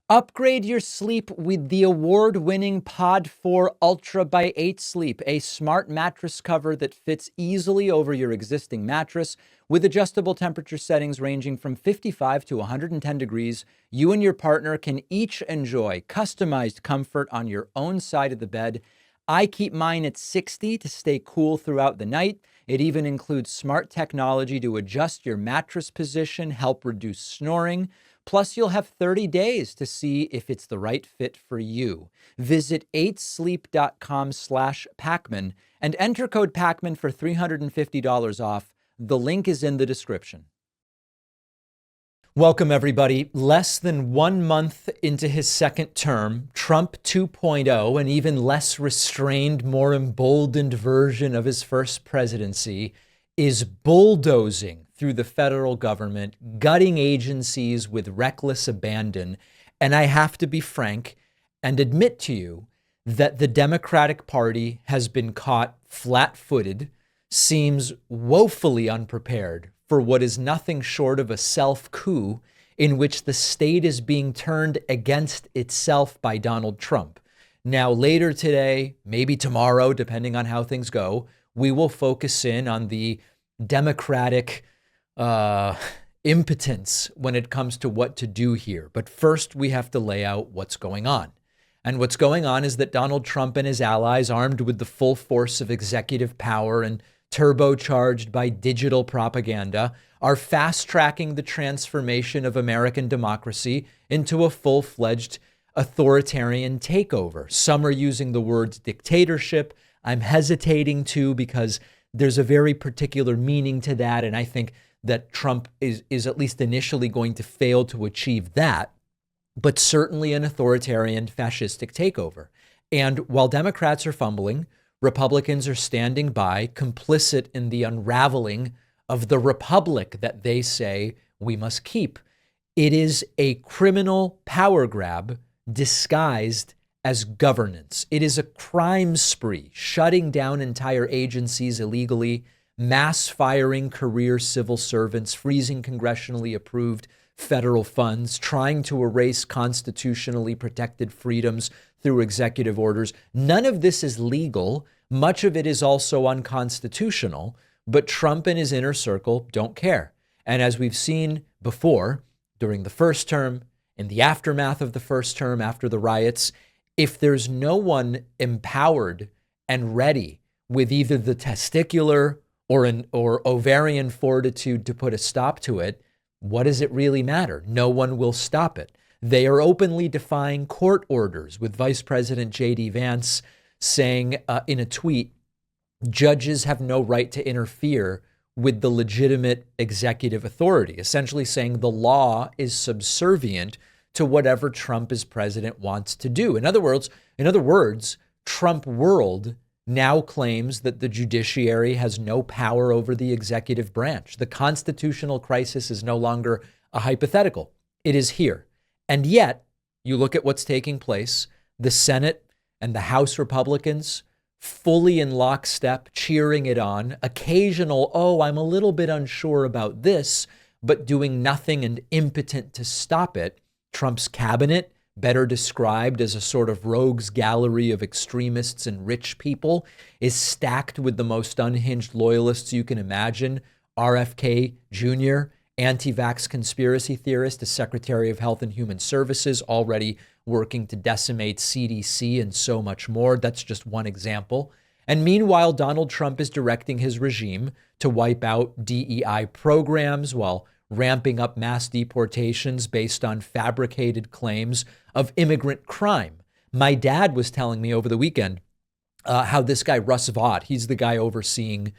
Upgrade your sleep with the award-winning Pod 4 Ultra by 8 Sleep, a smart mattress cover that fits easily over your existing mattress with adjustable temperature settings ranging from 55 to 110 degrees. You and your partner can each enjoy customized comfort on your own side of the bed. I keep mine at 60 to stay cool throughout the night. It even includes smart technology to adjust your mattress position, help reduce snoring. Plus, you'll have 30 days to see if it's the right fit for you. Visit 8sleep.com/Pacman and enter code Pacman for $350 off. The link is in the description. Welcome, everybody. Less than 1 month into his second term, Trump 2.0, an even less restrained, more emboldened version of his first presidency, is bulldozing through the federal government, gutting agencies with reckless abandon. And I have to be frank and admit to you that the Democratic Party has been caught flat-footed, seems woefully unprepared for what is nothing short of a self-coup in which the state is being turned against itself by Donald Trump. Now, later today, maybe tomorrow, depending on how things go, we will focus in on the Democratic impotence when it comes to what to do here. But first, we have to lay out what's going on. And what's going on is that Donald Trump and his allies, armed with the full force of executive power and turbocharged by digital propaganda, are fast-tracking the transformation of American democracy into a full-fledged authoritarian takeover. Some are using the word dictatorship. I'm hesitating to, because there's a very particular meaning to that, and I think that Trump is at least initially going to fail to achieve that, but certainly an authoritarian fascistic takeover. And while Democrats are fumbling, Republicans are standing by, complicit in the unraveling of the republic that they say we must keep. It is a criminal power grab disguised as governance. It is a crime spree, shutting down entire agencies illegally, mass firing career civil servants, freezing congressionally approved federal funds, trying to erase constitutionally protected freedoms through executive orders. None of this is legal. Much of it is also unconstitutional, but Trump and his inner circle don't care. And as we've seen before, during the first term, in the aftermath of the first term, after the riots, if there's no one empowered and ready with either the testicular or ovarian fortitude to put a stop to it, what does it really matter? No one will stop it. They are openly defying court orders, with Vice President JD Vance saying in a tweet, judges have no right to interfere with the legitimate executive authority, essentially saying the law is subservient to whatever Trump as president wants to do. In other words, Trump world now claims that the judiciary has no power over the executive branch. The constitutional crisis is no longer a hypothetical. It is here. And yet, you look at what's taking place, the Senate and the House Republicans fully in lockstep, cheering it on, occasional, oh, I'm a little bit unsure about this, but doing nothing and impotent to stop it. Trump's cabinet, better described as a sort of rogues gallery of extremists and rich people, is stacked with the most unhinged loyalists you can imagine. RFK Jr., anti-vax conspiracy theorist, the Secretary of Health and Human Services, already working to decimate CDC and so much more. That's just one example. And meanwhile, Donald Trump is directing his regime to wipe out DEI programs while ramping up mass deportations based on fabricated claims of immigrant crime. My dad was telling me over the weekend how this guy, Russ Vought, he's the guy overseeing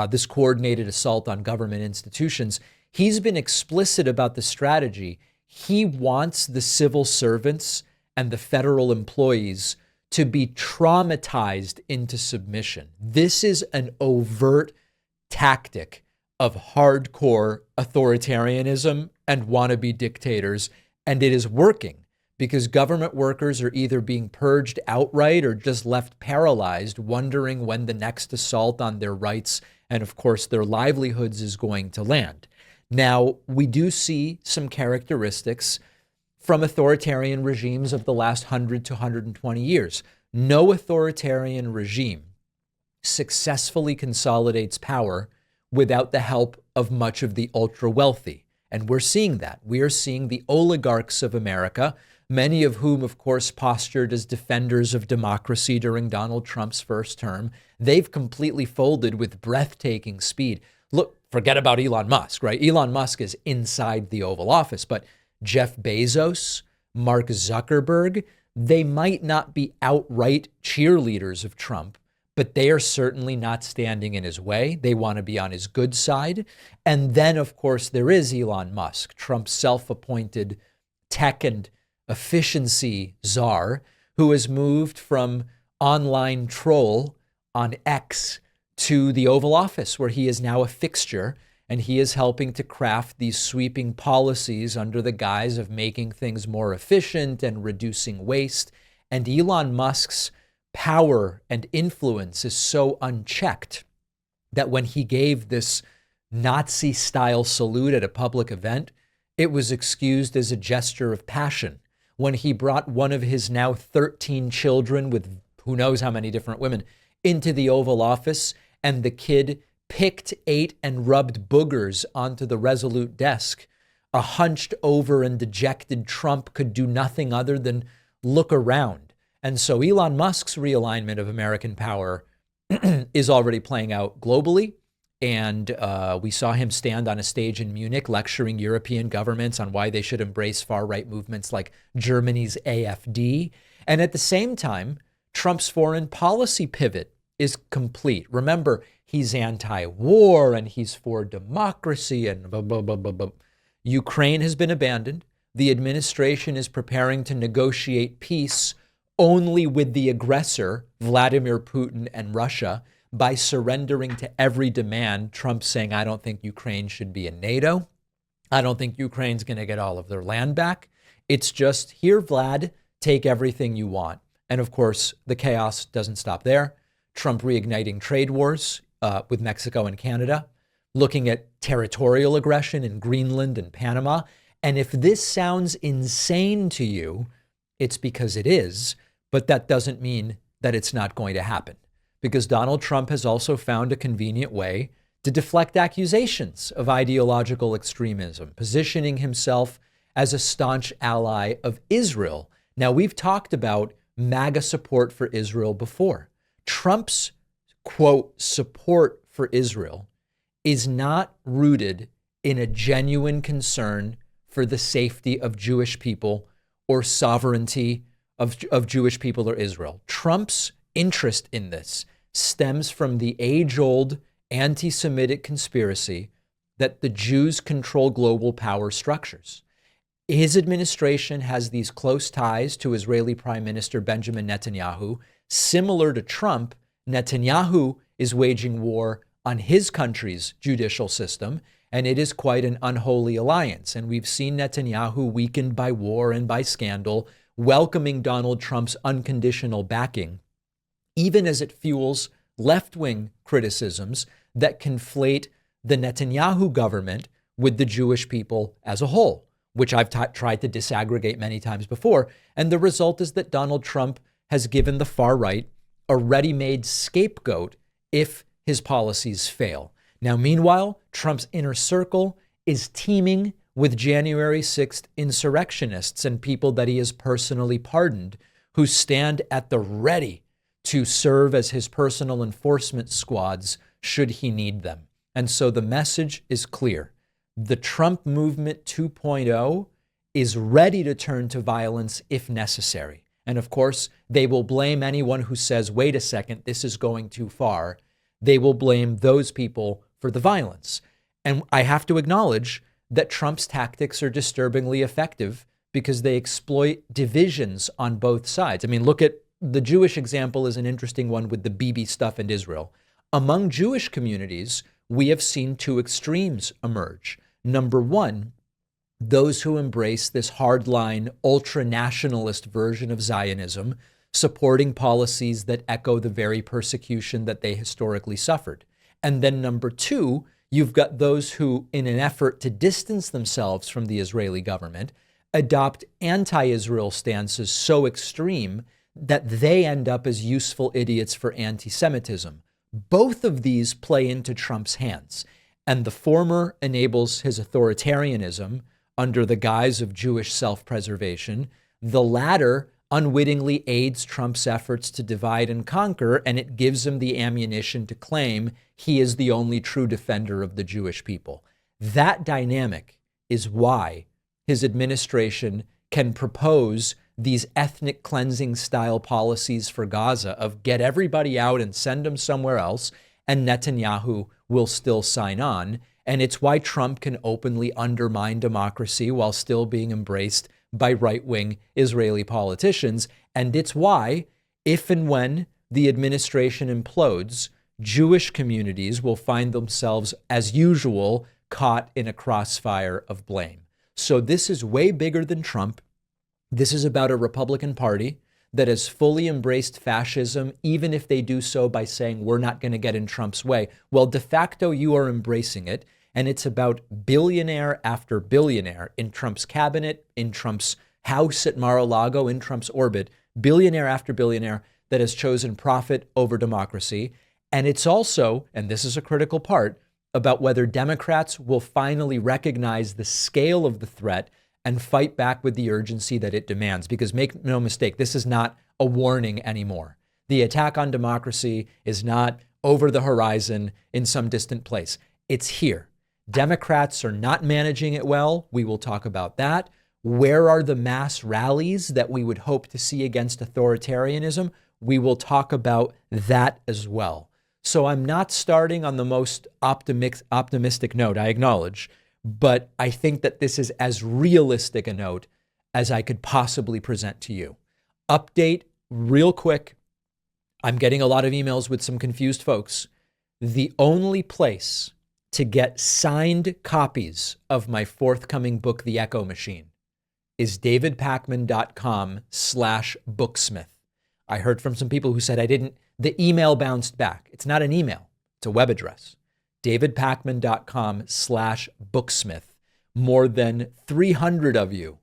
this coordinated assault on government institutions. He's been explicit about the strategy. He wants the civil servants and the federal employees to be traumatized into submission. This is an overt tactic of hardcore authoritarianism and wannabe dictators, and it is working because government workers are either being purged outright or just left paralyzed, wondering when the next assault on their rights and, of course, their livelihoods is going to land. Now, we do see some characteristics from authoritarian regimes of the last 100 to 120 years. No authoritarian regime successfully consolidates power without the help of much of the ultra wealthy. And we're seeing that. We are seeing the oligarchs of America, many of whom, of course, postured as defenders of democracy during Donald Trump's first term. They've completely folded with breathtaking speed. Look, forget about Elon Musk, right? Elon Musk is inside the Oval Office, but Jeff Bezos, Mark Zuckerberg, they might not be outright cheerleaders of Trump, but they are certainly not standing in his way. They want to be on his good side. And then, of course, there is Elon Musk, Trump's self-appointed tech and efficiency czar, who has moved from online troll on X to the Oval Office, where he is now a fixture, and he is helping to craft these sweeping policies under the guise of making things more efficient and reducing waste. And Elon Musk's power and influence is so unchecked that when he gave this Nazi-style salute at a public event, it was excused as a gesture of passion. When he brought one of his now 13 children with who knows how many different women into the Oval Office, and the kid picked, ate, and rubbed boogers onto the Resolute desk, a hunched over and dejected Trump could do nothing other than look around. And so Elon Musk's realignment of American power is already playing out globally. And we saw him stand on a stage in Munich lecturing European governments on why they should embrace far-right movements like Germany's AfD. And at the same time, Trump's foreign policy pivot is complete. Remember, he's anti-war and he's for democracy and blah, blah, blah, blah, blah. Ukraine has been abandoned. The administration is preparing to negotiate peace only with the aggressor, Vladimir Putin and Russia, by surrendering to every demand. Trump saying, I don't think Ukraine should be in NATO. I don't think Ukraine's going to get all of their land back. It's just, here, Vlad, take everything you want. And of course, the chaos doesn't stop there. Trump reigniting trade wars with Mexico and Canada, looking at territorial aggression in Greenland and Panama. And if this sounds insane to you, it's because it is, but that doesn't mean that it's not going to happen. Because Donald Trump has also found a convenient way to deflect accusations of ideological extremism, positioning himself as a staunch ally of Israel. Now, we've talked about MAGA support for Israel before. Trump's, quote, support for Israel is not rooted in a genuine concern for the safety of Jewish people or sovereignty of Jewish people or Israel. Trump's interest in this stems from the age-old anti-Semitic conspiracy that the Jews control global power structures. His administration has these close ties to Israeli Prime Minister Benjamin Netanyahu. Similar to Trump, Netanyahu is waging war on his country's judicial system, and it is quite an unholy alliance. And we've seen Netanyahu, weakened by war and by scandal, welcoming Donald Trump's unconditional backing, even as it fuels left-wing criticisms that conflate the Netanyahu government with the Jewish people as a whole, which I've tried to disaggregate many times before. And the result is that Donald Trump has given the far right a ready-made scapegoat if his policies fail. Now, meanwhile, Trump's inner circle is teeming with January 6th insurrectionists and people that he has personally pardoned who stand at the ready to serve as his personal enforcement squads should he need them. And so the message is clear. The Trump movement 2.0 is ready to turn to violence if necessary. And of course, they will blame anyone who says, wait a second, this is going too far. They will blame those people for the violence. And I have to acknowledge that Trump's tactics are disturbingly effective because they exploit divisions on both sides. I mean, look at the Jewish example is an interesting one with the Bibi stuff in Israel. Among Jewish communities, we have seen two extremes emerge. Number one, those who embrace this hardline, ultra-nationalist version of Zionism, supporting policies that echo the very persecution that they historically suffered. And then number two, you've got those who, in an effort to distance themselves from the Israeli government, adopt anti-Israel stances so extreme that they end up as useful idiots for anti-Semitism. Both of these play into Trump's hands, and the former enables his authoritarianism under the guise of Jewish self-preservation. The latter unwittingly aids Trump's efforts to divide and conquer, and it gives him the ammunition to claim he is the only true defender of the Jewish people. That dynamic is why his administration can propose these ethnic cleansing style policies for Gaza of get everybody out and send them somewhere else, and Netanyahu will still sign on. And it's why Trump can openly undermine democracy while still being embraced by right-wing Israeli politicians. And it's why, if and when the administration implodes, Jewish communities will find themselves, as usual, caught in a crossfire of blame. So this is way bigger than Trump. This is about a Republican Party that has fully embraced fascism, even if they do so by saying, we're not going to get in Trump's way. Well, de facto, you are embracing it. And it's about billionaire after billionaire in Trump's cabinet, in Trump's house at Mar-a-Lago, in Trump's orbit, billionaire after billionaire that has chosen profit over democracy. And it's also, and this is a critical part, about whether Democrats will finally recognize the scale of the threat and fight back with the urgency that it demands. Because make no mistake, this is not a warning anymore. The attack on democracy is not over the horizon in some distant place. It's here. Democrats are not managing it well. We will talk about that. Where are the mass rallies that we would hope to see against authoritarianism? We will talk about that as well. So I'm not starting on the most optimistic note, I acknowledge, but I think that this is as realistic a note as I could possibly present to you. Update real quick. I'm getting a lot of emails with some confused folks. The only place to get signed copies of my forthcoming book, The Echo Machine, is davidpakman.com/booksmith. I heard from some people who said the email bounced back. It's not an email, it's a web address. davidpakman.com/booksmith. More than 300 of you.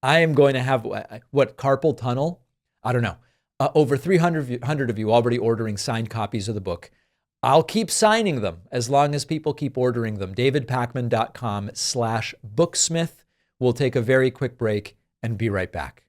I am going to have, carpal tunnel? I don't know. Over 300 of you already ordering signed copies of the book. I'll keep signing them as long as people keep ordering them. davidpakman.com/booksmith. We'll take a very quick break and be right back.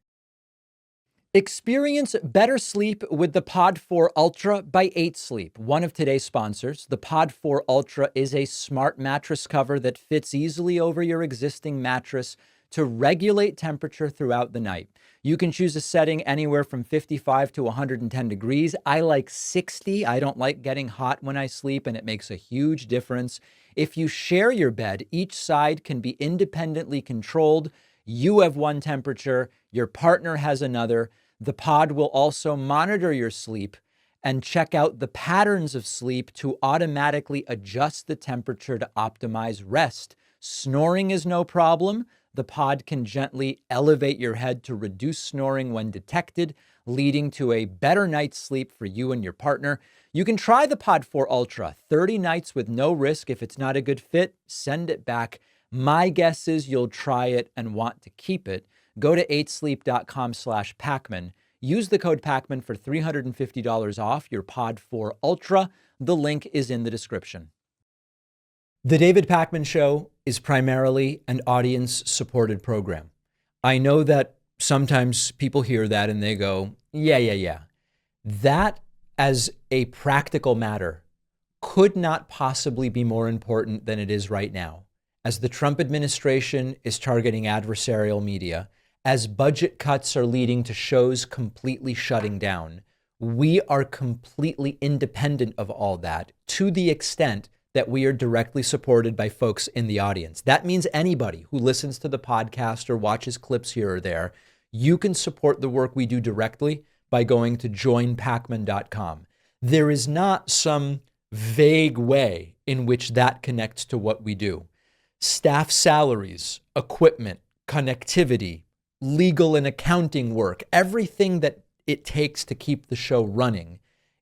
Experience better sleep with the Pod 4 Ultra by 8 Sleep, one of today's sponsors. The Pod 4 Ultra is a smart mattress cover that fits easily over your existing mattress to regulate temperature throughout the night. You can choose a setting anywhere from 55 to 110 degrees. I like 60. I don't like getting hot when I sleep, and it makes a huge difference. If you share your bed, each side can be independently controlled. You have one temperature, your partner has another. The pod will also monitor your sleep and check out the patterns of sleep to automatically adjust the temperature to optimize rest. Snoring is no problem. The pod can gently elevate your head to reduce snoring when detected, leading to a better night's sleep for you and your partner. You can try the Pod 4 Ultra, 30 nights with no risk. If it's not a good fit, send it back. My guess is you'll try it and want to keep it. Go to 8sleep.com/Pacman. Use the code Pacman for $350 off your Pod 4 Ultra. The link is in the description. The David Pacman Show is primarily an audience-supported program. I know that sometimes people hear that and they go, yeah. That, as a practical matter, could not possibly be more important than it is right now. As the Trump administration is targeting adversarial media, as budget cuts are leading to shows completely shutting down, we are completely independent of all that to the extent that we are directly supported by folks in the audience. That means anybody who listens to the podcast or watches clips here or there, you can support the work we do directly by going to joinpacman.com. There is not some vague way in which that connects to what we do. Staff salaries, equipment, connectivity, legal and accounting work, everything that it takes to keep the show running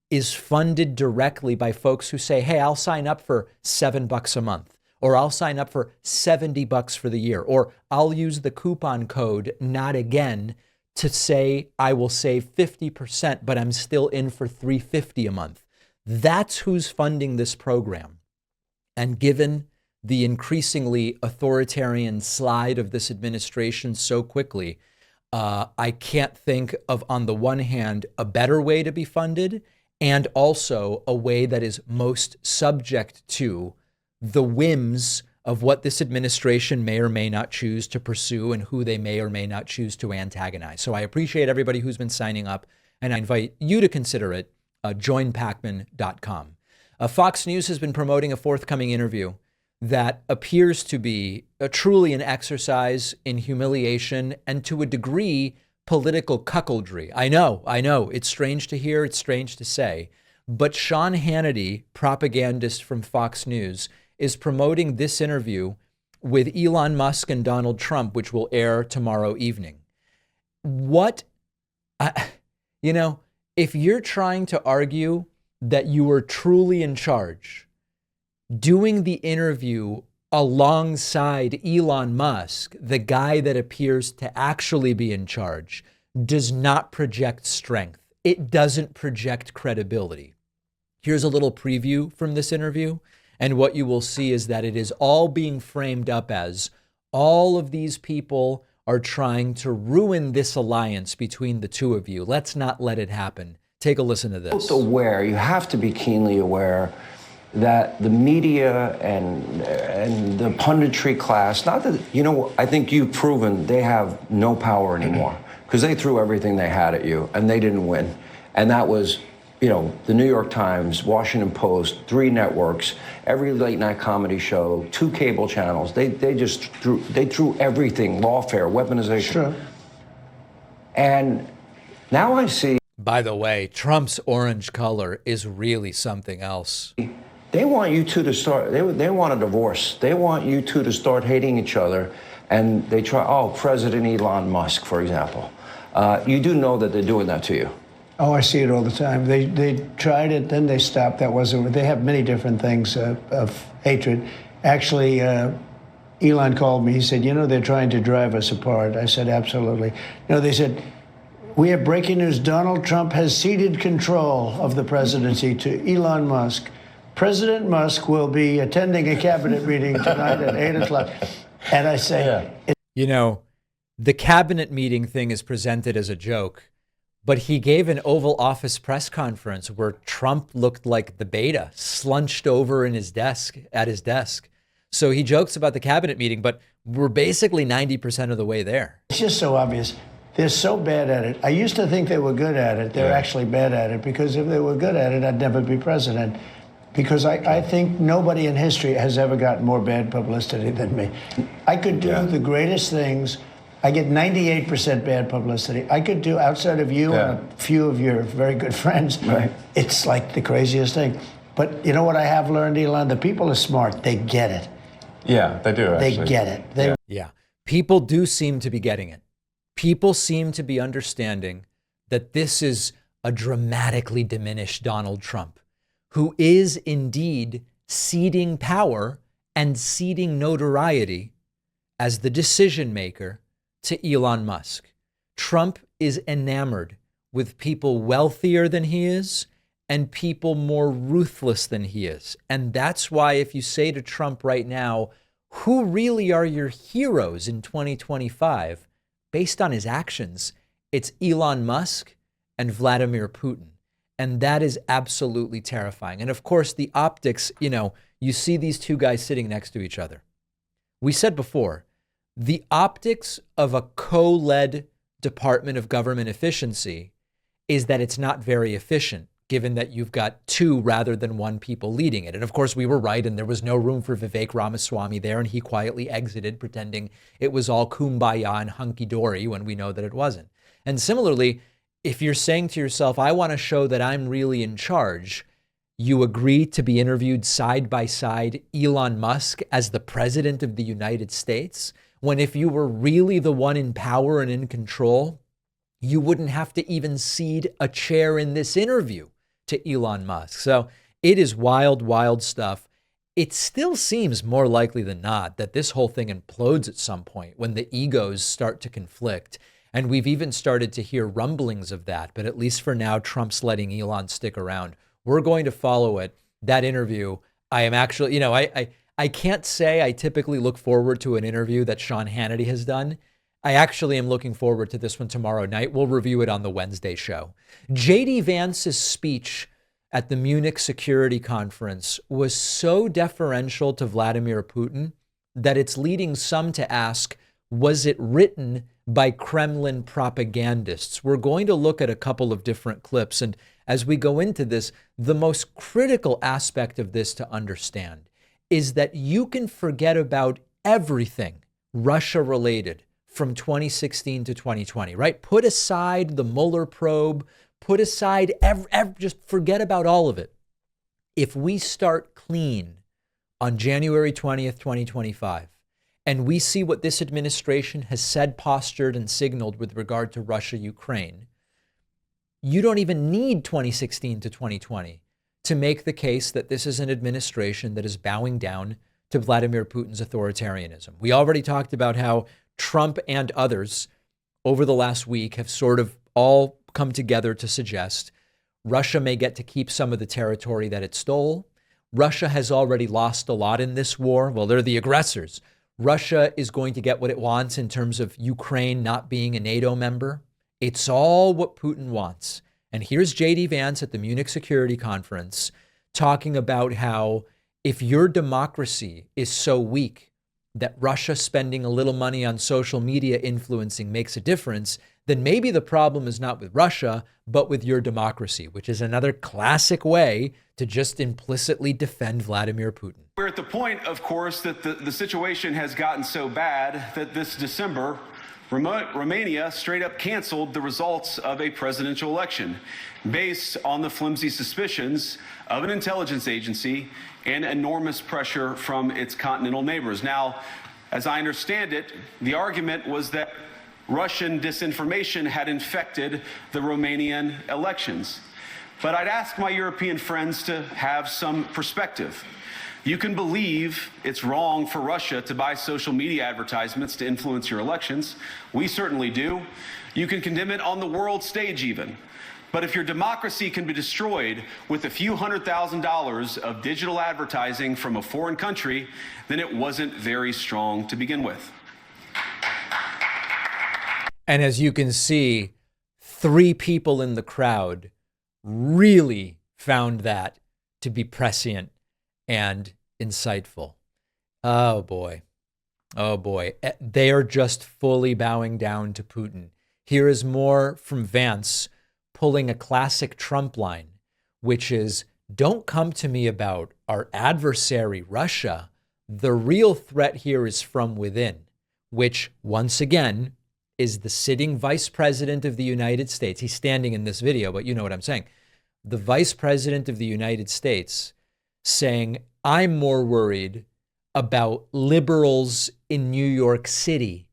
is funded directly by folks who say, hey, I'll sign up for $7 a month, or I'll sign up for $70 for the year, or I'll use the coupon code not again to say I will save 50%, but I'm still in for $350 a month. That's who's funding this program. And given the increasingly authoritarian slide of this administration so quickly, I can't think of, on the one hand, a better way to be funded, and also a way that is most subject to the whims of what this administration may or may not choose to pursue and who they may or may not choose to antagonize. So I appreciate everybody who's been signing up, and I invite you to consider it. Joinpacman.com. Fox News has been promoting a forthcoming interview that appears to be truly an exercise in humiliation and, to a degree, political cuckoldry. I know, it's strange to hear, it's strange to say, but Sean Hannity, propagandist from Fox News, is promoting this interview with Elon Musk and Donald Trump, which will air tomorrow evening. If you're trying to argue that you are truly in charge, doing the interview alongside Elon Musk, the guy that appears to actually be in charge, does not project strength. It doesn't project credibility. Here's a little preview from this interview. And what you will see is that it is all being framed up as all of these people are trying to ruin this alliance between the two of you. Let's not let it happen. Take a listen to this. You have to be keenly aware that the media and the punditry class, not that, I think you've proven they have no power anymore because they threw everything they had at you and they didn't win. And that was, the New York Times, Washington Post, 3 networks, every late night comedy show, 2 cable channels. They threw everything, lawfare, weaponization. Sure. And now I see. By the way, Trump's orange color is really something else. They want you two to start, they want a divorce. They want you two to start hating each other. And they try, President Elon Musk, for example. You do know that they're doing that to you. Oh, I see it all the time. They tried it, then they stopped. That wasn't. They have many different things of hatred. Actually, Elon called me. He said, they're trying to drive us apart. I said, absolutely. They said, we have breaking news. Donald Trump has ceded control of the presidency to Elon Musk. President Musk will be attending a cabinet meeting tonight at 8 o'clock. And I say, the cabinet meeting thing is presented as a joke. But he gave an Oval Office press conference where Trump looked like the beta, slunched over at his desk. So he jokes about the cabinet meeting, but we're basically 90% of the way there. It's just so obvious. They're so bad at it. I used to think they were good at it. They're actually bad at it, because if they were good at it, I'd never be president. Because I think nobody in history has ever gotten more bad publicity than me. I could do the greatest things. I get 98% bad publicity. I could do, outside of you and a few of your very good friends, it's like the craziest thing. But you know what I have learned, Elon? The people are smart. They get it. Yeah, they do, actually. They get it. Yeah. People do seem to be getting it. People seem to be understanding that this is a dramatically diminished Donald Trump, who is indeed ceding power and ceding notoriety as the decision maker to Elon Musk. Trump is enamored with people wealthier than he is and people more ruthless than he is. And that's why if you say to Trump right now, who really are your heroes in 2025, based on his actions, it's Elon Musk and Vladimir Putin. And that is absolutely terrifying. And of course, the optics, you see these two guys sitting next to each other. We said before, the optics of a co-led Department of Government efficiency is that it's not very efficient, given that you've got 2 rather than 1 people leading it. And of course, we were right, and there was no room for Vivek Ramaswamy there, and he quietly exited, pretending it was all kumbaya and hunky-dory when we know that it wasn't. And similarly, if you're saying to yourself, I want to show that I'm really in charge, you agree to be interviewed side by side Elon Musk as the president of the United States, when if you were really the one in power and in control, you wouldn't have to even cede a chair in this interview to Elon Musk. So it is wild, wild stuff. it still seems more likely than not that this whole thing implodes at some point when the egos start to conflict. And we've even started to hear rumblings of that. But at least for now, Trump's letting Elon stick around. We're going to follow it. That interview, I am actually, I can't say I typically look forward to an interview that Sean Hannity has done. I actually am looking forward to this one tomorrow night. We'll review it on the Wednesday show. JD Vance's speech at the Munich Security Conference was so deferential to Vladimir Putin that it's leading some to ask, was it written by Kremlin propagandists? We're going to look at a couple of different clips. And as we go into this, the most critical aspect of this to understand is that you can forget about everything Russia related from 2016 to 2020, right? Put aside the Mueller probe, put aside, just forget about all of it. If we start clean on January 20th, 2025, and we see what this administration has said, postured, and signaled with regard to Russia, Ukraine, you don't even need 2016 to 2020 to make the case that this is an administration that is bowing down to Vladimir Putin's authoritarianism. We already talked about how Trump and others over the last week have sort of all come together to suggest Russia may get to keep some of the territory that it stole. Russia has already lost a lot in this war. Well, they're the aggressors. Russia is going to get what it wants in terms of Ukraine not being a NATO member. It's all what Putin wants. And here's JD Vance at the Munich Security Conference talking about how if your democracy is so weak that Russia spending a little money on social media influencing makes a difference, then maybe the problem is not with Russia, but with your democracy, which is another classic way to just implicitly defend Vladimir Putin. We're at the point, of course, that the situation has gotten so bad that this December, Romania straight up canceled the results of a presidential election based on the flimsy suspicions of an intelligence agency and enormous pressure from its continental neighbors. Now, as I understand it, the argument was that Russian disinformation had infected the Romanian elections. But I'd ask my European friends to have some perspective. You can believe it's wrong for Russia to buy social media advertisements to influence your elections. We certainly do. You can condemn it on the world stage even. But if your democracy can be destroyed with a few $100,000 of digital advertising from a foreign country, then it wasn't very strong to begin with. And as you can see, 3 people in the crowd really found that to be prescient and insightful. Oh boy. Oh boy. They are just fully bowing down to Putin. Here is more from Vance pulling a classic Trump line, which is, don't come to me about our adversary, Russia. The real threat here is from within, which once again is the sitting vice president of the United States. He's standing in this video, but you know what I'm saying. The vice president of the United States saying, I'm more worried about liberals in New York City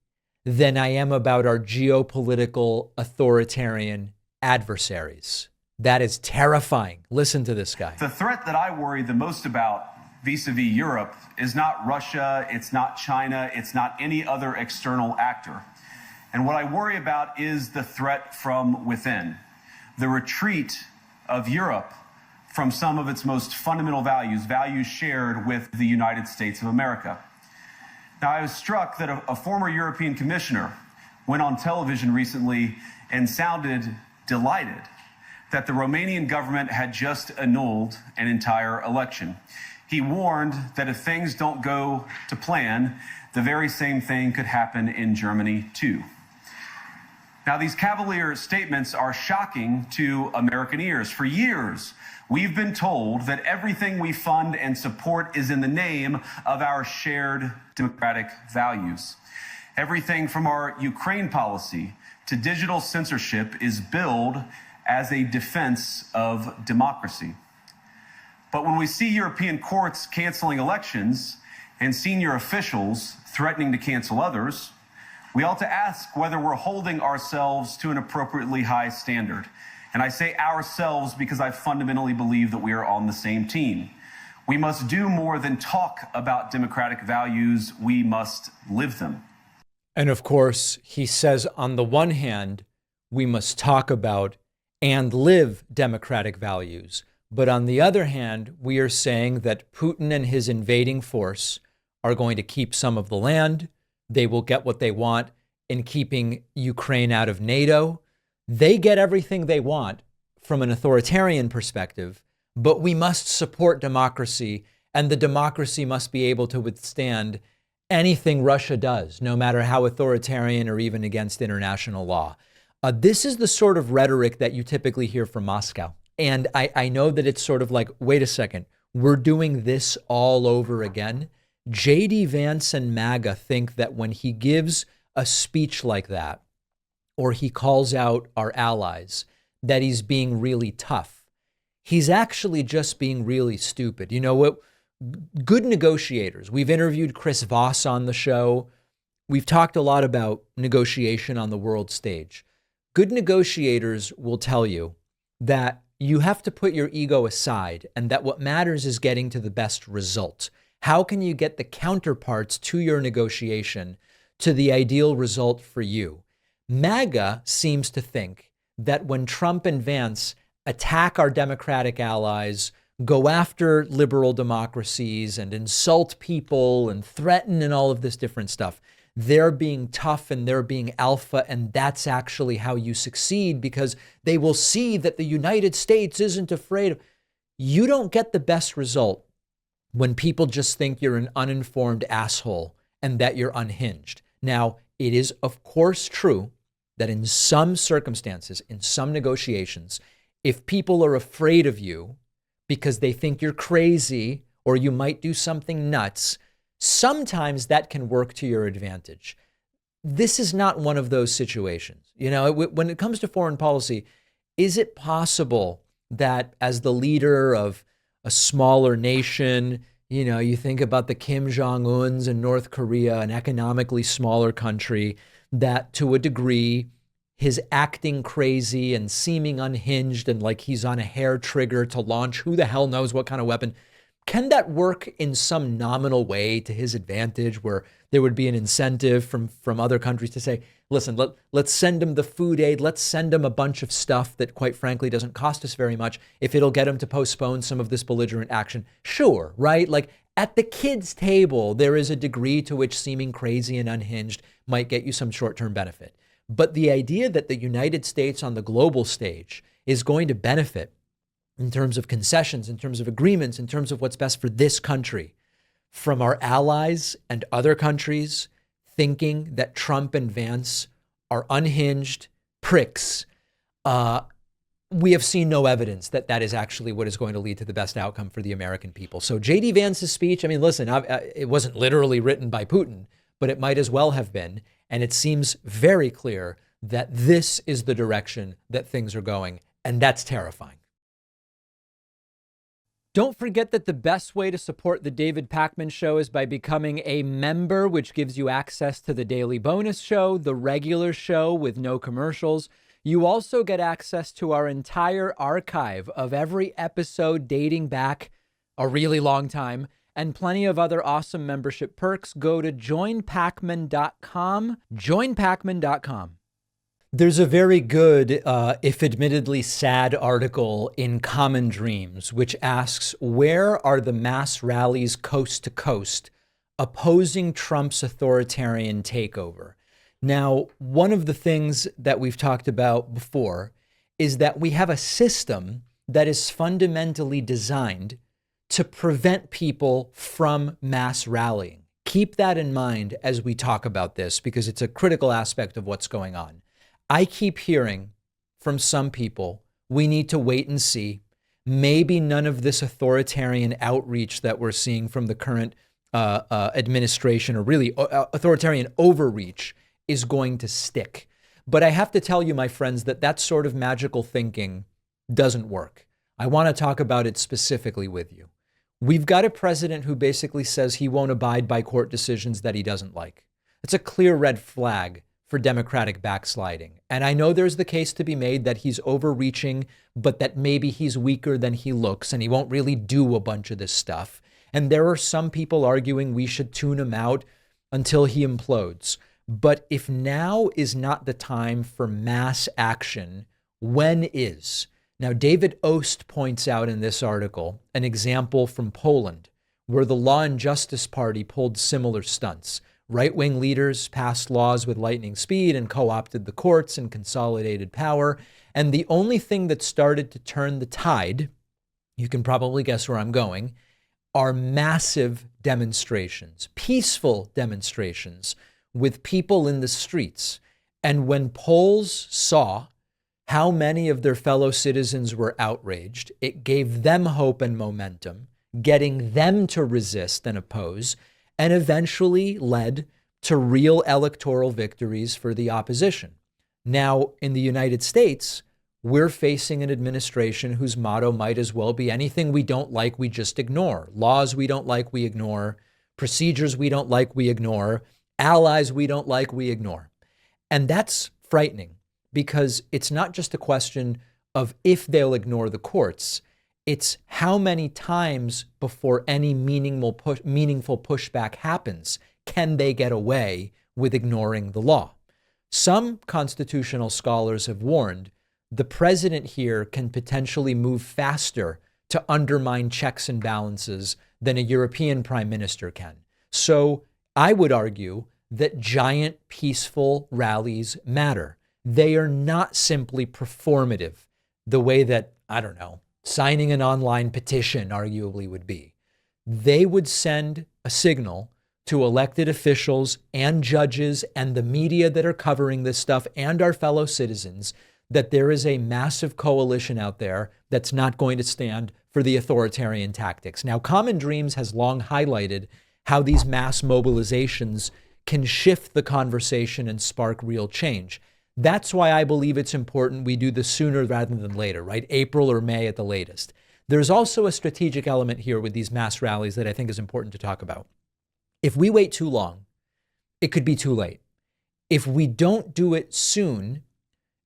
than I am about our geopolitical authoritarian adversaries. That is terrifying. Listen to this guy. The threat that I worry the most about vis-a-vis Europe is not Russia, it's not China, it's not any other external actor. And what I worry about is the threat from within, the retreat of Europe from some of its most fundamental values, values shared with the United States of America. Now, I was struck that a former European commissioner went on television recently and sounded delighted that the Romanian government had just annulled an entire election. He warned that if things don't go to plan, the very same thing could happen in Germany too. Now, these cavalier statements are shocking to American ears. For years, we've been told that everything we fund and support is in the name of our shared democratic values. Everything from our Ukraine policy to digital censorship is billed as a defense of democracy. But when we see European courts canceling elections and senior officials threatening to cancel others, we ought to ask whether we're holding ourselves to an appropriately high standard. And I say ourselves because I fundamentally believe that we are on the same team. We must do more than talk about democratic values. We must live them. And of course, he says, on the one hand, we must talk about and live democratic values. But on the other hand, we are saying that Putin and his invading force are going to keep some of the land. They will get what they want in keeping Ukraine out of NATO. They get everything they want from an authoritarian perspective, but we must support democracy, and the democracy must be able to withstand anything Russia does, no matter how authoritarian or even against international law. This is the sort of rhetoric that you typically hear from Moscow. And I know that it's sort of like, wait a second, we're doing this all over again. JD Vance and MAGA think that when he gives a speech like that, or he calls out our allies, that he's being really tough. He's actually just being really stupid. You know what? Good negotiators. We've interviewed Chris Voss on the show. We've talked a lot about negotiation on the world stage. Good negotiators will tell you that you have to put your ego aside and that what matters is getting to the best result. How can you get the counterparts to your negotiation to the ideal result for you? MAGA seems to think that when Trump and Vance attack our democratic allies, go after liberal democracies and insult people and threaten and all of this different stuff, they're being tough and they're being alpha, and that's actually how you succeed because they will see that the United States isn't afraid of. You don't get the best result when people just think you're an uninformed asshole and that you're unhinged. Now, it is, of course, true that in some circumstances, in some negotiations, if people are afraid of you because they think you're crazy or you might do something nuts, sometimes that can work to your advantage. This is not one of those situations. You know, when it comes to foreign policy, is it possible that as the leader of a smaller nation, you know, you think about the Kim Jong-uns in North Korea, an economically smaller country, that to a degree, his acting crazy and seeming unhinged and like he's on a hair trigger to launch who the hell knows what kind of weapon, can that work in some nominal way to his advantage where there would be an incentive from other countries to say, listen, let's send him the food aid. Let's send him a bunch of stuff that quite frankly doesn't cost us very much if it'll get him to postpone some of this belligerent action. Sure, right? Like at the kids' table, there is a degree to which seeming crazy and unhinged might get you some short-term benefit. But the idea that the United States on the global stage is going to benefit in terms of concessions, in terms of agreements, in terms of what's best for this country, from our allies and other countries thinking that Trump and Vance are unhinged pricks, we have seen no evidence that that is actually what is going to lead to the best outcome for the American people. So JD Vance's speech, I mean, listen, it wasn't literally written by Putin, but it might as well have been. And it seems very clear that this is the direction that things are going, and that's terrifying. Don't forget that the best way to support the David Pakman Show is by becoming a member, which gives you access to the daily bonus show, the regular show with no commercials. You also get access to our entire archive of every episode dating back a really long time and plenty of other awesome membership perks. Go to joinpakman.com, joinpakman.com. There's a very good, if admittedly sad article in Common Dreams, which asks, where are the mass rallies coast to coast opposing Trump's authoritarian takeover? Now, one of the things that we've talked about before is that we have a system that is fundamentally designed to prevent people from mass rallying. Keep that in mind as we talk about this, because it's a critical aspect of what's going on. I keep hearing from some people, we need to wait and see. Maybe none of this authoritarian outreach that we're seeing from the current administration, or really authoritarian overreach, is going to stick. But I have to tell you, my friends, that that sort of magical thinking doesn't work. I want to talk about it specifically with you. We've got a president who basically says he won't abide by court decisions that he doesn't like. It's a clear red flag for Democratic backsliding. And I know there's the case to be made that he's overreaching, but that maybe he's weaker than he looks and he won't really do a bunch of this stuff. And there are some people arguing we should tune him out until he implodes. But if now is not the time for mass action, when is? Now, David Ost points out in this article an example from Poland, where the Law and Justice Party pulled similar stunts. Right-wing leaders passed laws with lightning speed and co-opted the courts and consolidated power. And the only thing that started to turn the tide, you can probably guess where I'm going, are massive demonstrations, peaceful demonstrations with people in the streets. And when Poles saw how many of their fellow citizens were outraged, it gave them hope and momentum, getting them to resist and oppose, and eventually led to real electoral victories for the opposition. Now, in the United States, we're facing an administration whose motto might as well be anything we don't like, we just ignore. Laws we don't like, we ignore. Procedures we don't like, we ignore. Allies we don't like, we ignore. And that's frightening because it's not just a question of if they'll ignore the courts. It's how many times before any meaningful pushback happens can they get away with ignoring the law. Some constitutional scholars have warned the president here can potentially move faster to undermine checks and balances than a European prime minister can. So I would argue that giant peaceful rallies matter. They are not simply performative the way that, I don't know, signing an online petition arguably would be. They would send a signal to elected officials and judges and the media that are covering this stuff and our fellow citizens that there is a massive coalition out there that's not going to stand for the authoritarian tactics. Now, Common Dreams has long highlighted how these mass mobilizations can shift the conversation and spark real change. That's why I believe it's important we do this sooner rather than later, right? April or May at the latest. There's also a strategic element here with these mass rallies that I think is important to talk about. If we wait too long, it could be too late. If we don't do it soon,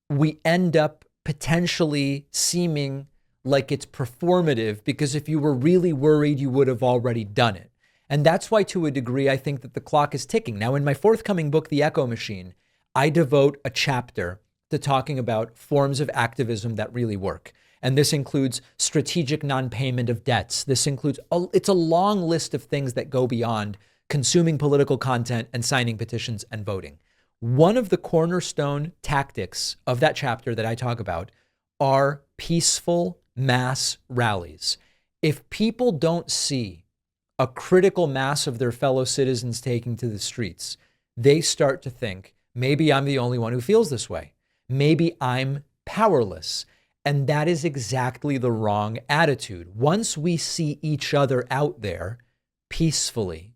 we end up potentially seeming like it's performative because if you were really worried, you would have already done it. And that's why, to a degree, I think that the clock is ticking. Now, in my forthcoming book, The Echo Machine, I devote a chapter to talking about forms of activism that really work. And this includes strategic non-payment of debts. This includes, it's a long list of things that go beyond consuming political content and signing petitions and voting. One of the cornerstone tactics of that chapter that I talk about are peaceful mass rallies. If people don't see a critical mass of their fellow citizens taking to the streets, they start to think, maybe I'm the only one who feels this way. Maybe I'm powerless. And that is exactly the wrong attitude. Once we see each other out there peacefully,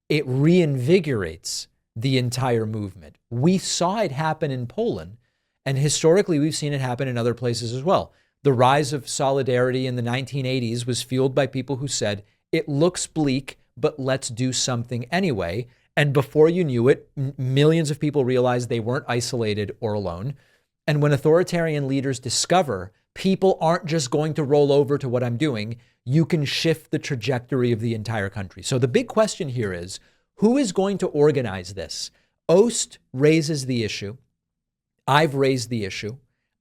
it reinvigorates the entire movement. We saw it happen in Poland, and historically we've seen it happen in other places as well. The rise of solidarity in the 1980s was fueled by people who said, it looks bleak, but let's do something anyway. And before you knew it, millions of people realized they weren't isolated or alone. And when authoritarian leaders discover people aren't just going to roll over to what I'm doing, you can shift the trajectory of the entire country. So the big question here is, who is going to organize this? Ost raises the issue. I've raised the issue.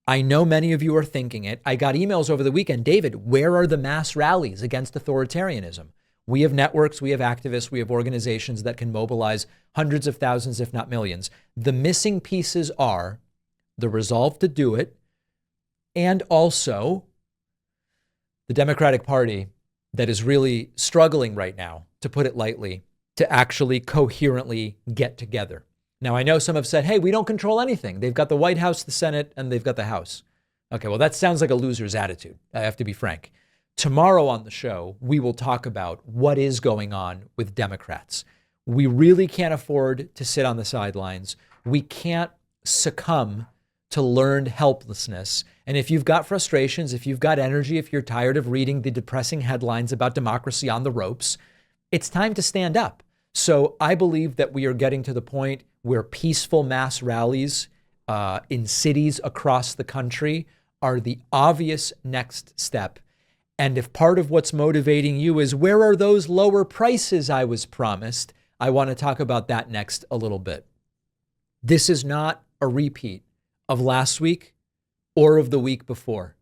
I know many of you are thinking it. I got emails over the weekend, David, where are the mass rallies against authoritarianism? We have networks, we have activists, we have organizations that can mobilize hundreds of thousands, if not millions. The missing pieces are the resolve to do it, and also the Democratic Party that is really struggling right now, to put it lightly, to actually coherently get together. Now, I know some have said, hey, we don't control anything. They've got the White House, the Senate, and they've got the House. Okay, well, that sounds like a loser's attitude. I have to be frank. Tomorrow on the show, we will talk about what is going on with Democrats. We really can't afford to sit on the sidelines. We can't succumb to learned helplessness. And if you've got frustrations, if you've got energy, if you're tired of reading the depressing headlines about democracy on the ropes, it's time to stand up. So I believe that we are getting to the point where peaceful mass rallies in cities across the country are the obvious next step. And if part of what's motivating you is, where are those lower prices I was promised? I want to talk about that next a little bit. This is not a repeat of last week or of the week before.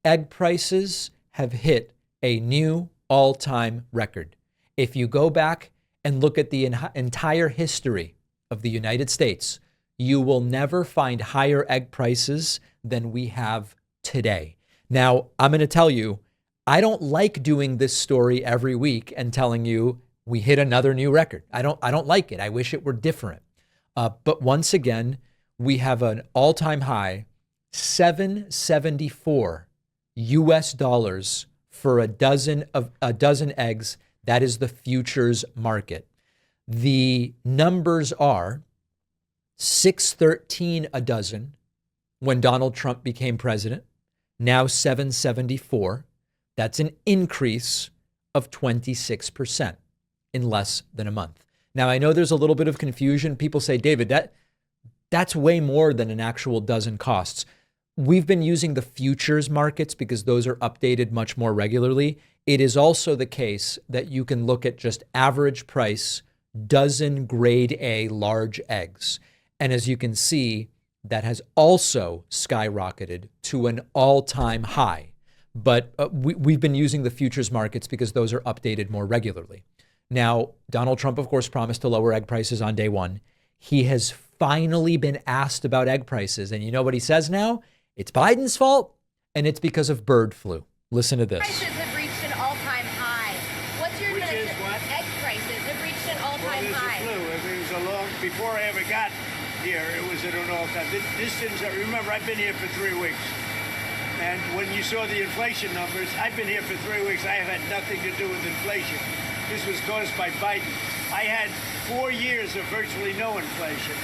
Egg prices have hit a new all-time record. If you go back and look at the entire history of the United States, you will never find higher egg prices than we have today. Now, I'm going to tell you, I don't like doing this story every week and telling you we hit another new record. I don't like it. I wish it were different. But once again, we have an all-time high, $7.74 US for a dozen eggs. That is the futures market. The numbers are $6.13 a dozen when Donald Trump became president, now $7.74. That's an increase of 26% in less than a month. Now, I know there's a little bit of confusion. People say, David, that's way more than an actual dozen costs. We've been using the futures markets because those are updated much more regularly. It is also the case that you can look at just average price, dozen grade A large eggs. And as you can see, that has also skyrocketed to an all-time high. But we've been using the futures markets because those are updated more regularly. Now, Donald Trump, of course, promised to lower egg prices on day one. He has finally been asked about egg prices. And you know what he says now? It's Biden's fault, and it's because of bird flu. Listen to this. Prices have reached an all-time high. What's your Which is what? Egg prices have reached an all-time high. It was a long, before I ever got here, it was at an all-time. This didn't, remember, I've been here for 3 weeks. And when you saw the inflation numbers, I've been here for 3 weeks. I have had nothing to do with inflation. This was caused by Biden. I had 4 years of virtually no inflation.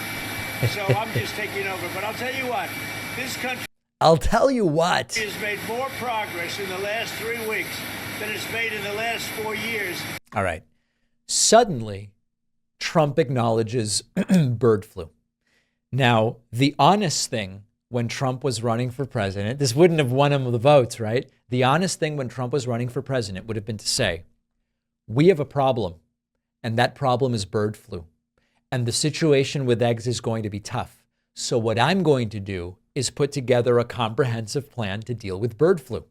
So I'm just taking over. But I'll tell you what, this country has made more progress in the last 3 weeks than it's made in the last 4 years. All right. Suddenly, Trump acknowledges bird flu. Now, the honest thing when Trump was running for president, this wouldn't have won him the votes, right? The honest thing when Trump was running for president would have been to say, we have a problem, and that problem is bird flu. And the situation with eggs is going to be tough. So what I'm going to do is put together a comprehensive plan to deal with bird flu.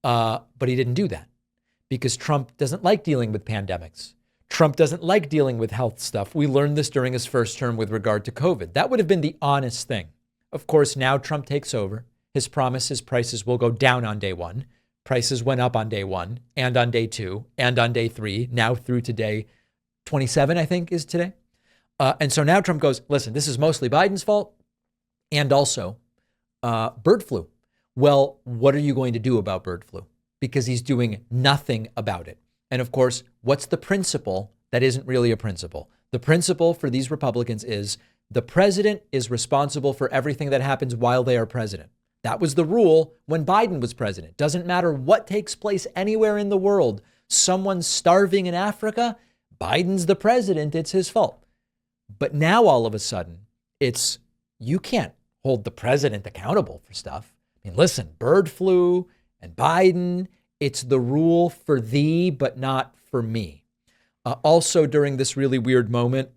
But he didn't do that because Trump doesn't like dealing with pandemics. Trump doesn't like dealing with health stuff. We learned this during his first term with regard to COVID. That would have been the honest thing. Of course, now Trump takes over. His promises, prices will go down on day one. Prices went up on day one and on day two and on day three, now through to day 27, I think is today. And so now Trump goes, listen, this is mostly Biden's fault and also bird flu. Well, what are you going to do about bird flu? Because he's doing nothing about it. And of course, what's the principle that isn't really a principle? The principle for these Republicans is the president is responsible for everything that happens while they are president. That was the rule when Biden was president. Doesn't matter what takes place anywhere in the world. Someone's starving in Africa, Biden's the president, it's his fault. But now all of a sudden, it's you can't hold the president accountable for stuff. I mean, listen, bird flu and Biden, it's the rule for thee, but not for me. Also, during this really weird moment,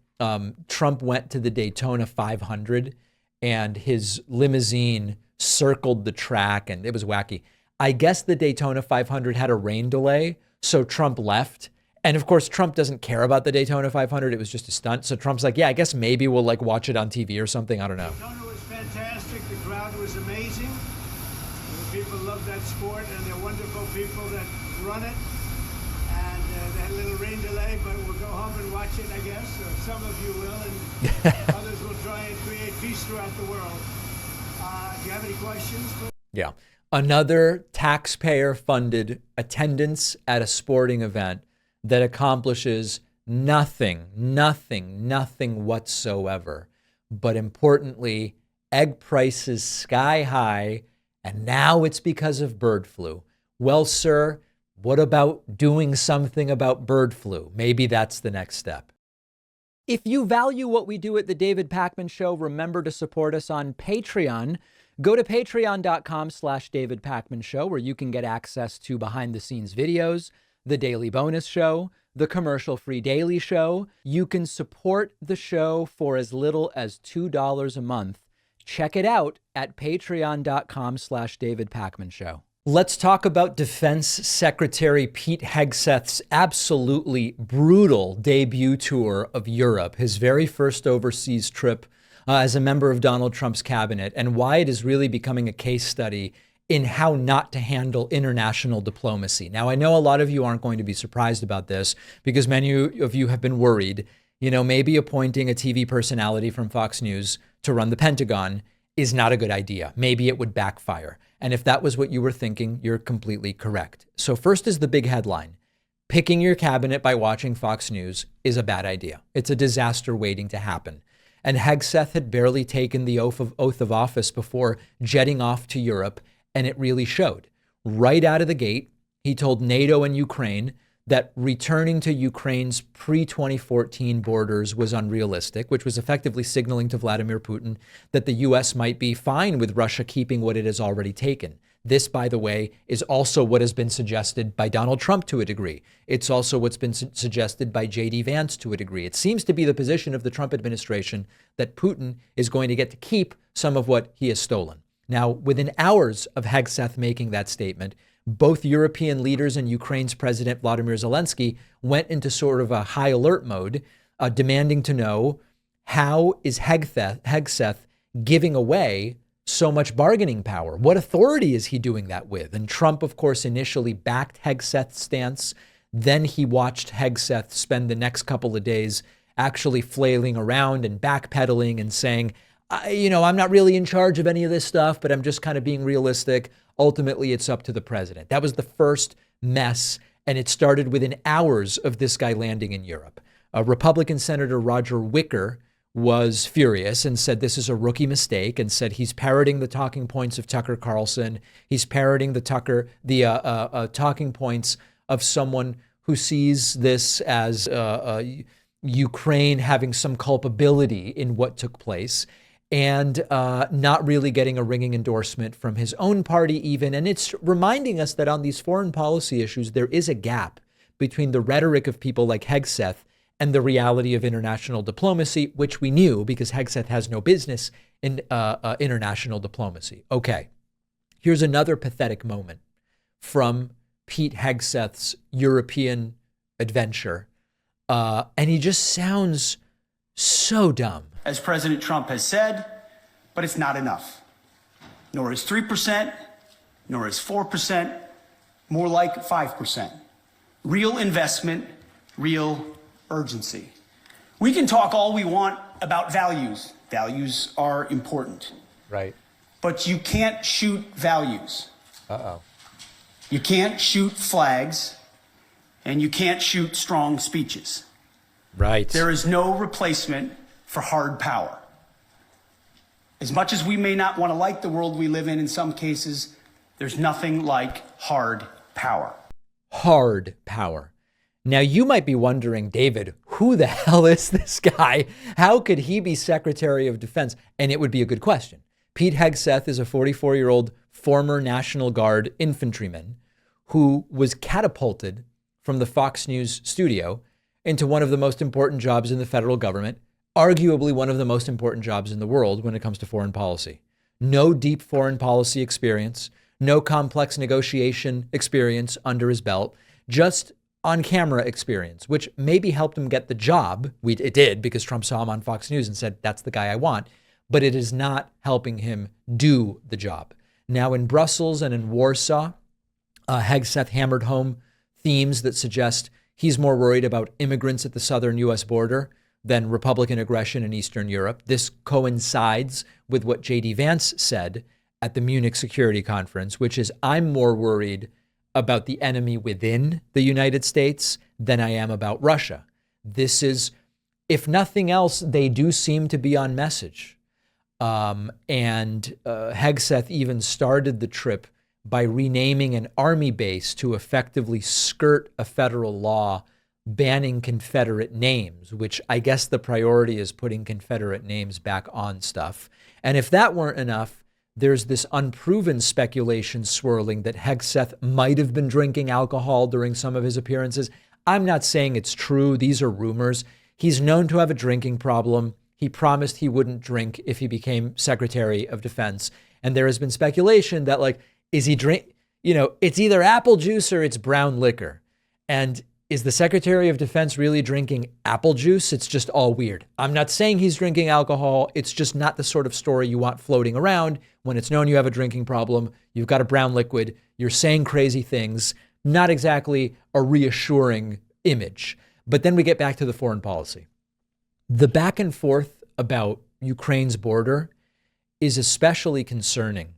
Trump went to the Daytona 500 and his limousine circled the track and it was wacky. I guess the Daytona 500 had a rain delay, so Trump left. And of course, Trump doesn't care about the Daytona 500. It was just a stunt. So Trump's like, yeah, I guess maybe we'll like watch it on TV or something. I don't know. Daytona was fantastic. The crowd was amazing. The people love that sport and they're wonderful people that run it. And they had a little rain delay, but we'll go home and watch it, I guess. Some of you will, and others will try and create peace throughout the world. Do you have any questions? Yeah. Another taxpayer-funded attendance at a sporting event that accomplishes nothing whatsoever. But importantly, egg prices sky high, and now it's because of bird flu. Well, sir, what about doing something about bird flu? Maybe that's the next step. If you value what we do at The David Pakman Show, remember to support us on Patreon. Go to patreon.com/David Pakman Show, where you can get access to behind the scenes videos, the daily bonus show, the commercial-free daily show. You can support the show for as little as $2 a month. Check it out at patreon.com/David Pakman Show. Let's talk about Defense Secretary Pete Hegseth's absolutely brutal debut tour of Europe, his very first overseas trip as a member of Donald Trump's cabinet, and why it is really becoming a case study in how not to handle international diplomacy. Now, I know a lot of you aren't going to be surprised about this because many of you have been worried, maybe appointing a TV personality from Fox News to run the Pentagon is not a good idea. Maybe it would backfire. And if that was what you were thinking, you're completely correct. So first is the big headline. Picking your cabinet by watching Fox News is a bad idea. It's a disaster waiting to happen. And Hegseth had barely taken the oath of office before jetting off to Europe, and it really showed. Right out of the gate, he told NATO and Ukraine that returning to Ukraine's pre-2014 borders was unrealistic, which was effectively signaling to Vladimir Putin that the U.S. might be fine with Russia keeping what it has already taken. This, by the way, is also what has been suggested by Donald Trump to a degree. It's also what's been suggested by JD Vance to a degree. It seems to be the position of the Trump administration that Putin is going to get to keep some of what he has stolen. Now, within hours of Hegseth making that statement, both European leaders and Ukraine's President Vladimir Zelensky went into sort of a high alert mode, demanding to know how is Hegseth giving away so much bargaining power? What authority is he doing that with? And Trump, of course, initially backed Hegseth's stance. Then he watched Hegseth spend the next couple of days actually flailing around and backpedaling and saying, I'm not really in charge of any of this stuff, but I'm just kind of being realistic. Ultimately, it's up to the president. That was the first mess, and it started within hours of this guy landing in Europe. Republican Senator Roger Wicker was furious and said this is a rookie mistake and said he's parroting the talking points of Tucker Carlson. He's parroting the talking points of someone who sees this as Ukraine having some culpability in what took place, and not really getting a ringing endorsement from his own party even. And it's reminding us that on these foreign policy issues, there is a gap between the rhetoric of people like Hegseth and the reality of international diplomacy, which we knew because Hegseth has no business in international diplomacy. Okay, here's another pathetic moment from Pete Hegseth's European adventure. And he just sounds so dumb. As President Trump has said, but it's not enough. Nor is 3%, nor is 4%, more like 5%. Real investment, real urgency. We can talk all we want about values. Values are important. Right. But you can't shoot values. Uh-oh. You can't shoot flags, and you can't shoot strong speeches. Right. There is no replacement for hard power. As much as we may not want to like the world we live in some cases, there's nothing like hard power. Hard power. Now, you might be wondering, David, who the hell is this guy? How could he be Secretary of Defense? And it would be a good question. Pete Hegseth is a 44-year-old former National Guard infantryman who was catapulted from the Fox News studio into one of the most important jobs in the federal government, arguably one of the most important jobs in the world when it comes to foreign policy. No deep foreign policy experience, no complex negotiation experience under his belt, just on-camera experience, which maybe helped him get the job. It did, because Trump saw him on Fox News and said, that's the guy I want, but it is not helping him do the job. Now, in Brussels and in Warsaw, Hegseth hammered home themes that suggest he's more worried about immigrants at the southern U.S. border than Republican aggression in Eastern Europe. This coincides with what JD Vance said at the Munich Security Conference, which is, I'm more worried about the enemy within the United States than I am about Russia. This is, if nothing else, they do seem to be on message. Hegseth even started the trip by renaming an army base to effectively skirt a federal law banning Confederate names, which I guess the priority is putting Confederate names back on stuff. And if that weren't enough, there's this unproven speculation swirling that Hegseth might have been drinking alcohol during some of his appearances. I'm not saying it's true. These are rumors. He's known to have a drinking problem. He promised he wouldn't drink if he became Secretary of Defense. And there has been speculation that, like, is he it's either apple juice or it's brown liquor. And is the Secretary of Defense really drinking apple juice? It's just all weird. I'm not saying he's drinking alcohol. It's just not the sort of story you want floating around when it's known you have a drinking problem. You've got a brown liquid. You're saying crazy things. Not exactly a reassuring image. But then we get back to the foreign policy. The back and forth about Ukraine's border is especially concerning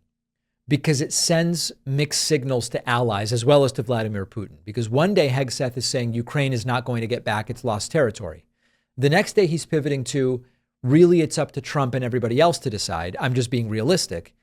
because it sends mixed signals to allies as well as to Vladimir Putin. Because one day Hegseth is saying Ukraine is not going to get back its lost territory. The next day he's pivoting to, really it's up to Trump and everybody else to decide. I'm just being realistic.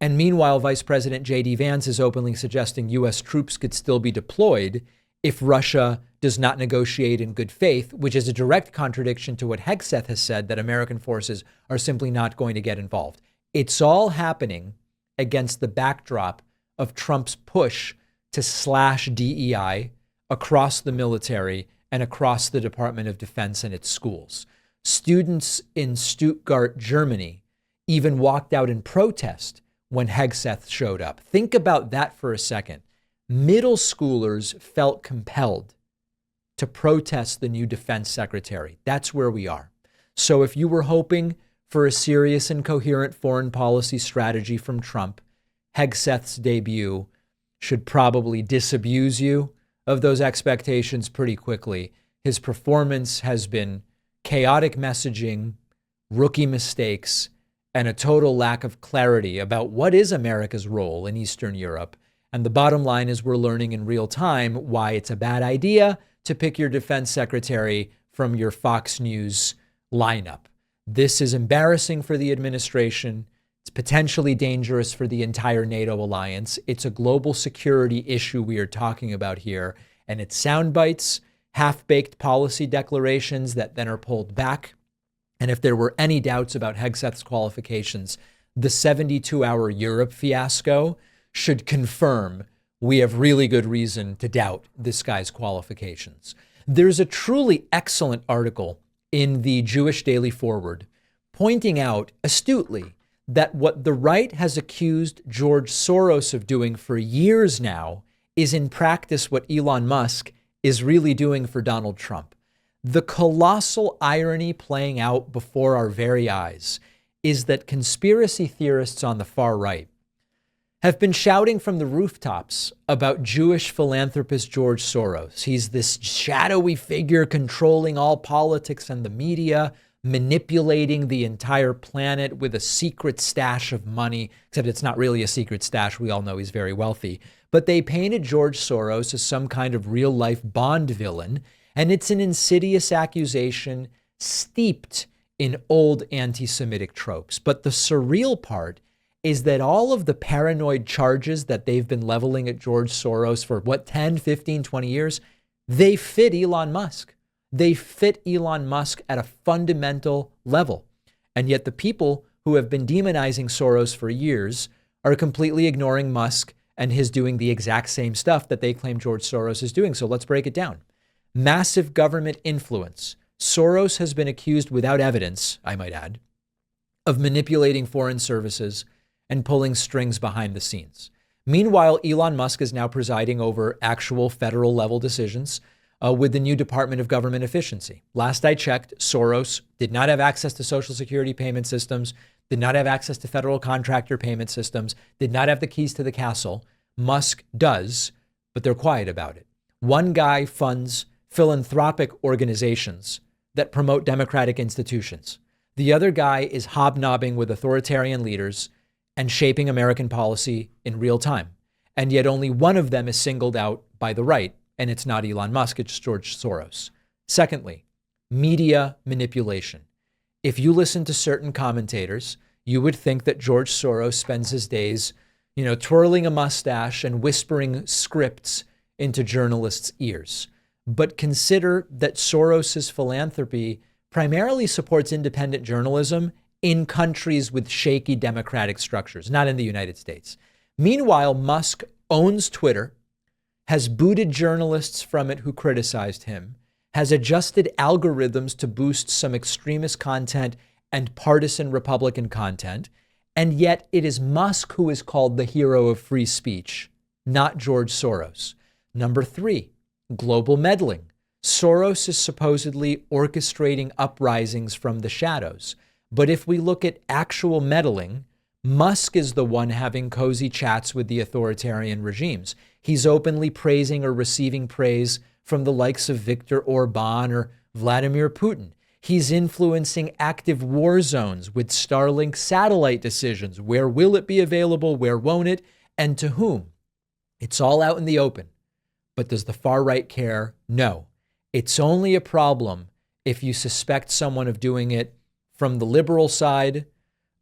And meanwhile, Vice President JD Vance is openly suggesting U.S. troops could still be deployed if Russia does not negotiate in good faith, which is a direct contradiction to what Hegseth has said, that American forces are simply not going to get involved. It's all happening against the backdrop of Trump's push to slash DEI across the military and across the Department of Defense and its schools. Students in Stuttgart, Germany, even walked out in protest when Hegseth showed up. Think about that for a second. Middle schoolers felt compelled to protest the new defense secretary. That's where we are. So if you were hoping for a serious and coherent foreign policy strategy from Trump, Hegseth's debut should probably disabuse you of those expectations pretty quickly. His performance has been chaotic messaging, rookie mistakes, and a total lack of clarity about what is America's role in Eastern Europe. And the bottom line is we're learning in real time why it's a bad idea to pick your defense secretary from your Fox News lineup. This is embarrassing for the administration. It's potentially dangerous for the entire NATO alliance. It's a global security issue we are talking about here. And it's sound bites, half-baked policy declarations that then are pulled back. And if there were any doubts about Hegseth's qualifications, the 72-hour Europe fiasco should confirm we have really good reason to doubt this guy's qualifications. There's a truly excellent article in the Jewish Daily Forward pointing out astutely that what the right has accused George Soros of doing for years now is in practice what Elon Musk is really doing for Donald Trump. The colossal irony playing out before our very eyes is that conspiracy theorists on the far right have been shouting from the rooftops about Jewish philanthropist George Soros. He's this shadowy figure controlling all politics and the media, manipulating the entire planet with a secret stash of money, except it's not really a secret stash. We all know he's very wealthy. But they painted George Soros as some kind of real-life Bond villain, and it's an insidious accusation steeped in old anti-Semitic tropes. But the surreal part is that all of the paranoid charges that they've been leveling at George Soros for 10, 15, 20 years, they fit Elon Musk. They fit Elon Musk at a fundamental level. And yet the people who have been demonizing Soros for years are completely ignoring Musk and his doing the exact same stuff that they claim George Soros is doing. So let's break it down. Massive government influence. Soros has been accused without evidence, I might add, of manipulating foreign services and pulling strings behind the scenes. Meanwhile, Elon Musk is now presiding over actual federal level decisions with the new Department of Government Efficiency. Last I checked, Soros did not have access to Social Security payment systems, did not have access to federal contractor payment systems, did not have the keys to the castle. Musk does, but they're quiet about it. One guy funds philanthropic organizations that promote democratic institutions. The other guy is hobnobbing with authoritarian leaders and shaping American policy in real time. And yet only one of them is singled out by the right, and it's not Elon Musk, it's George Soros. Secondly, media manipulation. If you listen to certain commentators, you would think that George Soros spends his days, twirling a mustache and whispering scripts into journalists' ears. but consider that Soros's philanthropy primarily supports independent journalism in countries with shaky democratic structures, not in the United States. Meanwhile, Musk owns Twitter, has booted journalists from it who criticized him, has adjusted algorithms to boost some extremist content and partisan Republican content, and yet it is Musk who is called the hero of free speech, not George Soros. Number 3, global meddling. Soros is supposedly orchestrating uprisings from the shadows. But if we look at actual meddling, Musk is the one having cozy chats with the authoritarian regimes. He's openly praising or receiving praise from the likes of Viktor Orban or Vladimir Putin. He's influencing active war zones with Starlink satellite decisions. Where will it be available? Where won't it? And to whom? It's all out in the open. But does the far right care? No. It's only a problem if you suspect someone of doing it from the liberal side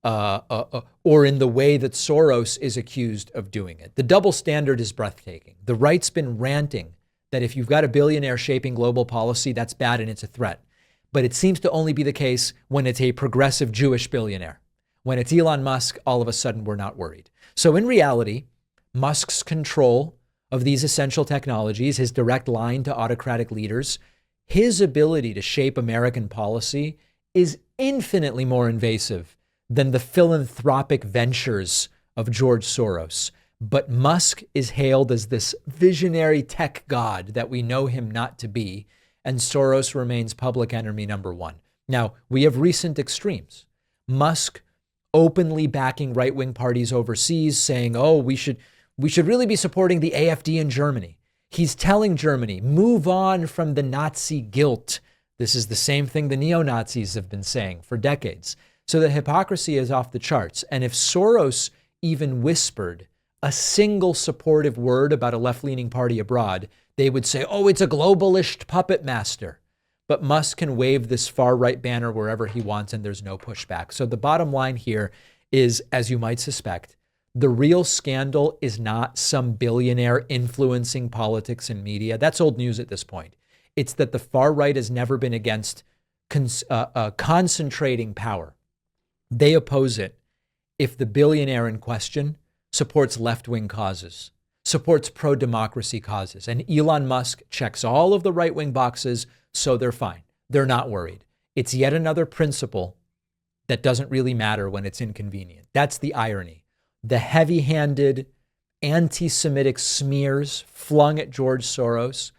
or in the way that Soros is accused of doing it. The double standard is breathtaking. The right's been ranting that if you've got a billionaire shaping global policy, that's bad and it's a threat. But it seems to only be the case when it's a progressive Jewish billionaire. When it's Elon Musk, all of a sudden we're not worried. So in reality, Musk's control of these essential technologies, his direct line to autocratic leaders, his ability to shape American policy is infinitely more invasive than the philanthropic ventures of George Soros. But Musk is hailed as this visionary tech god that we know him not to be, and Soros remains public enemy number 1. Now, we have recent extremes. Musk openly backing right-wing parties overseas, saying, oh, we should really be supporting the AfD in Germany. He's telling Germany, move on from the Nazi guilt. This is the same thing the neo-Nazis have been saying for decades. So the hypocrisy is off the charts. And if Soros even whispered a single supportive word about a left-leaning party abroad, they would say, oh, it's a globalist puppet master. But Musk can wave this far-right banner wherever he wants, and there's no pushback. So the bottom line here is, as you might suspect, the real scandal is not some billionaire influencing politics and media. That's old news at this point. It's that the far right has never been against concentrating power. They oppose it if the billionaire in question supports left-wing causes, supports pro-democracy causes. And Elon Musk checks all of the right-wing boxes, so they're fine. They're not worried. It's yet another principle that doesn't really matter when it's inconvenient. That's the irony. The heavy-handed anti-Semitic smears flung at George Soros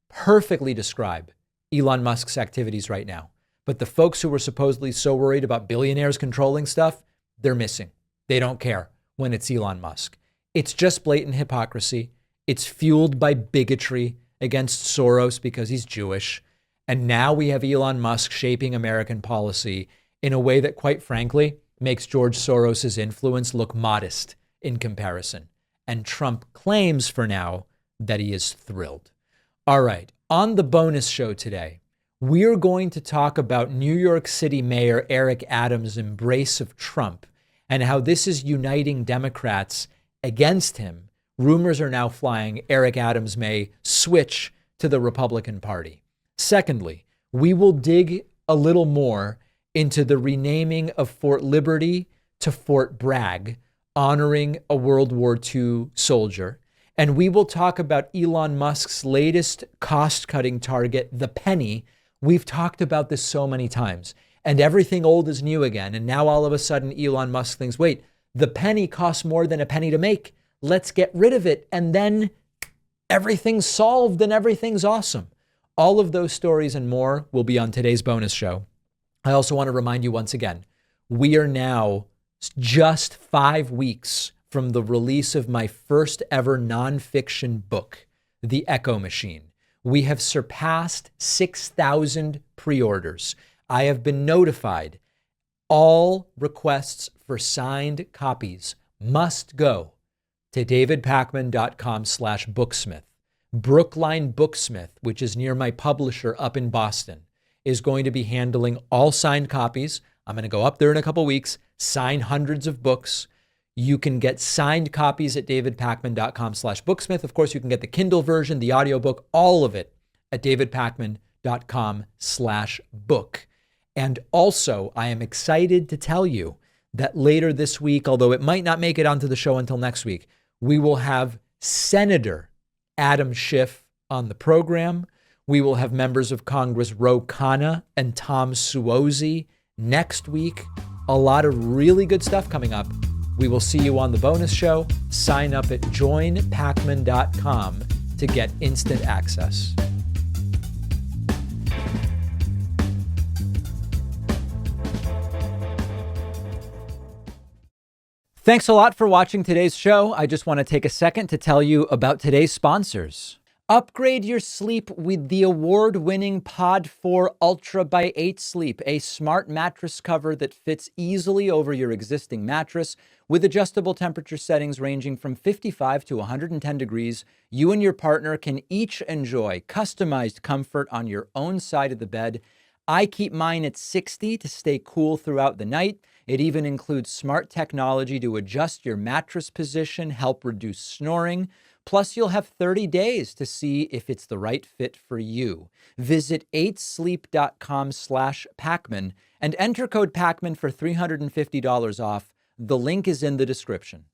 perfectly describe Elon Musk's activities right now. But the folks who were supposedly so worried about billionaires controlling stuff, they're missing. They don't care when it's Elon Musk. It's just blatant hypocrisy. It's fueled by bigotry against Soros because he's Jewish. And now we have Elon Musk shaping American policy in a way that, quite frankly, makes George Soros's influence look modest in comparison. And Trump claims for now that he is thrilled. All right, on the bonus show today, we're going to talk about New York City Mayor Eric Adams' embrace of Trump and how this is uniting Democrats against him. Rumors are now flying Eric Adams may switch to the Republican Party. Secondly, we will dig a little more into the renaming of Fort Liberty to Fort Bragg, honoring a World War II soldier. And we will talk about Elon Musk's latest cost-cutting target, the penny. We've talked about this so many times. And everything old is new again. And now all of a sudden, Elon Musk thinks, wait, the penny costs more than a penny to make. Let's get rid of it. And then everything's solved and everything's awesome. All of those stories and more will be on today's bonus show. I also want to remind you once again, we are now just 5 weeks from the release of my first ever nonfiction book, The Echo Machine. We have surpassed 6,000 pre-orders. I have been notified. All requests for signed copies must go to davidpakman.com/booksmith. Brookline Booksmith, which is near my publisher up in Boston, is going to be handling all signed copies. I'm going to go up there in a couple weeks, sign hundreds of books. You can get signed copies at davidpakman.com/booksmith. Of course, you can get the Kindle version, the audiobook, all of it at davidpakman.com/book. And also, I am excited to tell you that later this week, although it might not make it onto the show until next week, we will have Senator Adam Schiff on the program. We will have members of Congress Ro Khanna and Tom Suozzi next week. A lot of really good stuff coming up. We will see you on the bonus show. Sign up at joinpakman.com to get instant access. Thanks a lot for watching today's show. I just want to take a second to tell you about today's sponsors. Upgrade your sleep with the award-winning Pod 4 Ultra by 8 Sleep, a smart mattress cover that fits easily over your existing mattress with adjustable temperature settings ranging from 55 to 110 degrees. You and your partner can each enjoy customized comfort on your own side of the bed. I keep mine at 60 to stay cool throughout the night. It even includes smart technology to adjust your mattress position, help reduce snoring. Plus, you'll have 30 days to see if it's the right fit for you. Visit 8sleep.com/Pakman and enter code Pakman for $350 off. The link is in the description.